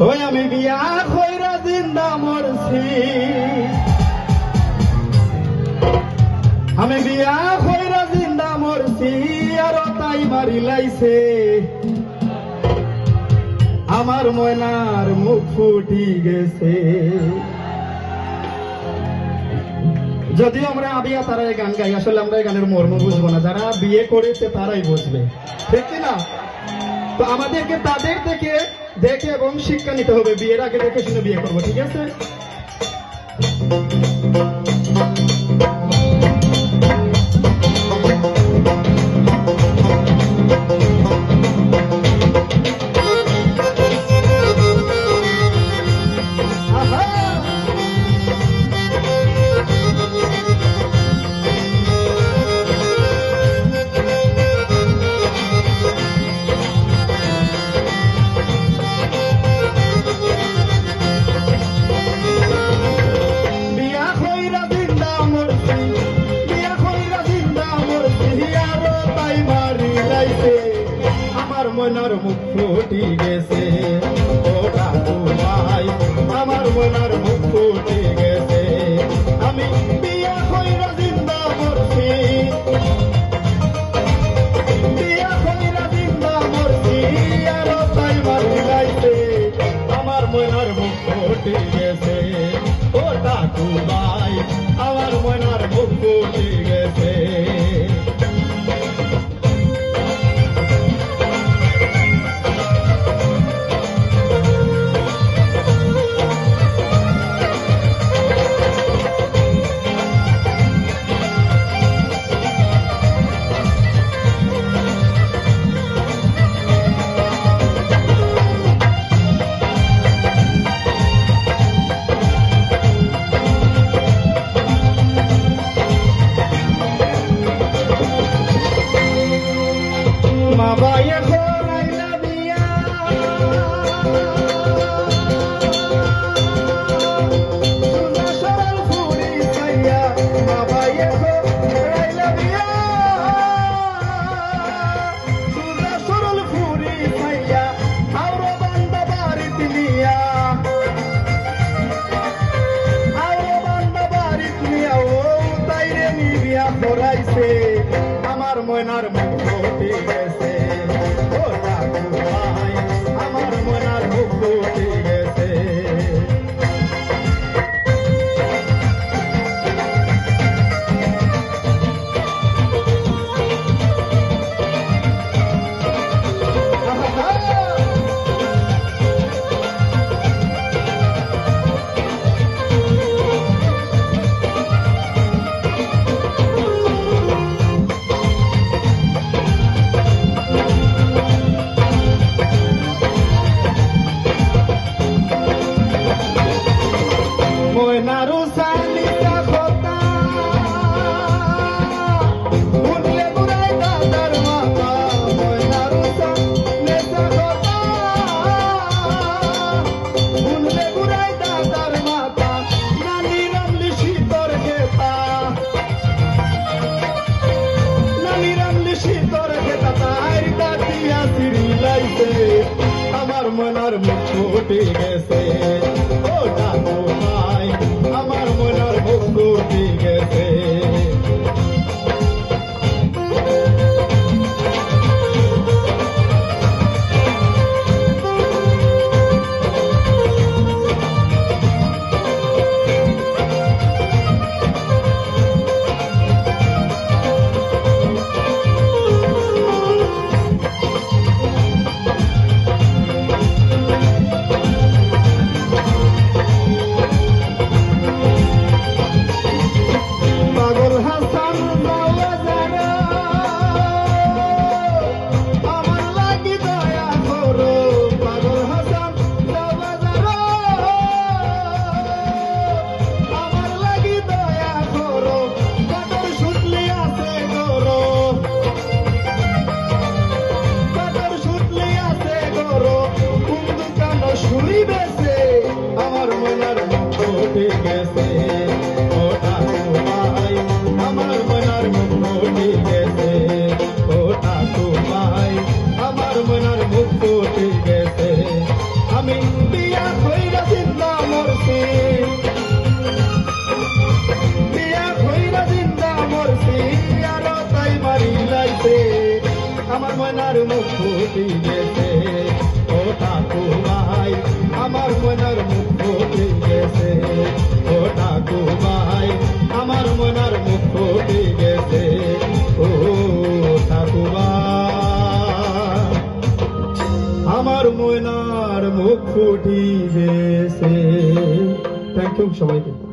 ওই আমি বিয়া কইরা জিন্দা মরছি, আমি বিয়া কইরা জিন্দা মরছি, আর তাই মারি লাইছে আমার ময়নার মুখ ফুটি গেছে। যদিও আমরা আবিয়া তারা এই গান গাই, আসলে আমরা এই গানের মর্ম বুঝবো না, যারা বিয়ে করেছে তারাই বুঝবে, ঠিক না? তো আমাদেরকে তাদের দেখে দেখে এবং শিক্ষা নিতে হবে, বিয়ের আগে দেখে শুনে বিয়ে করবো, ঠিক আছে? মনার মুখ ফুটি গেছে, ও কাকু ভাই আমার মনার মুখ ফুটি গেছে। আমি বিয়া কইরা জিন্দা মরছি, বিয়া কইরা জিন্দা মরছি, আর তাই মারি লাইছে আমার মনার মুখ ফুটি গেছে, ও কাকু ভাই আমার মনার মুখ ফুটি গেছে। আমার ময়নার মুখ ফুটি গেছে, ও কাকু ভাই আমার ময়নার মুখ ফুটি গেছে। আমার মনার মুখ ফুটি গেছে, ও কাকু ভাই আমার মনার মুখ ফুটি গেছে। আমার মনার মুখ ফুটি গেছে, ও কাকু ভাই আমার মনার মুখ ফুটি গেছে। ফুটি গেছে ও ঠাকুমাই আমার মনের মুখ ফুটি গেছে ও ঠাকুমাই আমার মনের মুখ ফুটি গেছে ও ঠাকুমা আমার ময়নার মুখ ফুটি গেছে। থ্যাংক ইউ সবাইকে।